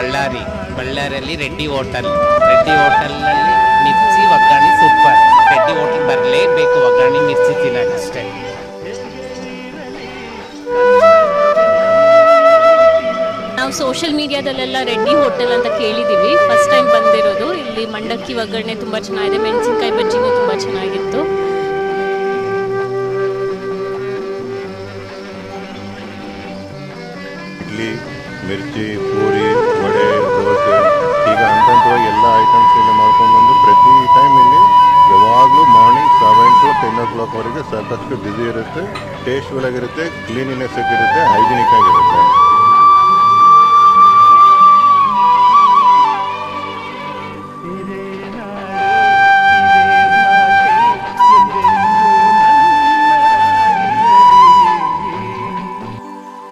ಬಳ್ಳಾರಿಯಲ್ಲಿ ರೆಡ್ಡಿ ಹೋಟೆಲ್ನಲ್ಲಿ ಮಿರ್ಚಿ ಒಗ್ಗರಣೆ ಸೂಪರ್. ರೆಡ್ಡಿ ಹೋಟೆಲ್ ಬರಲೇಬೇಕು ಒಗ್ಗರಣೆ ಮಿರ್ಚಿ ತಿನ್ನೋಕ್ಕಷ್ಟೇ. ನಾವು ಸೋಷಿಯಲ್ ಮೀಡಿಯಾದಲ್ಲೆಲ್ಲ ರೆಡ್ಡಿ ಹೋಟೆಲ್ ಅಂತ ಕೇಳಿದ್ದೀವಿ, ಫಸ್ಟ್ ಟೈಮ್ ಬಂದಿರೋದು. ಇಲ್ಲಿ ಮಂಡಕ್ಕಿ ಒಗ್ಗರಣೆ ತುಂಬ ಚೆನ್ನಾಗಿದೆ, ಮೆಣಸಿನ್ಕಾಯಿ ಬಜ್ಜಿನೂ ತುಂಬ ಚೆನ್ನಾಗಿತ್ತು. ಇಡ್ಲಿ, ಮಿರ್ಚಿ, ಪೂರಿ, ವಡೆ, ದೋಸೆ ಈಗ ಹಂತವಾಗಿ ಎಲ್ಲ ಐಟಮ್ಸ್ ಇಲ್ಲಿ ಮಾಡ್ಕೊಂಡ್ಬಂದು ಪ್ರತಿ ಟೈಮ್ ಇಲ್ಲಿ ಯಾವಾಗಲೂ ಮಾರ್ನಿಂಗ್ 7 to 10 o'clock ವರೆಗೆ ಸಾಕಷ್ಟು ಬ್ಯುಸಿ ಇರುತ್ತೆ. ಟೇಸ್ಟ್ಫುಲ್ ಆಗಿರುತ್ತೆ, ಕ್ಲೀನಿನೆಸ್ ಆಗಿರುತ್ತೆ, ಹೈಜಿನಿಕ್ ಆಗಿರುತ್ತೆ.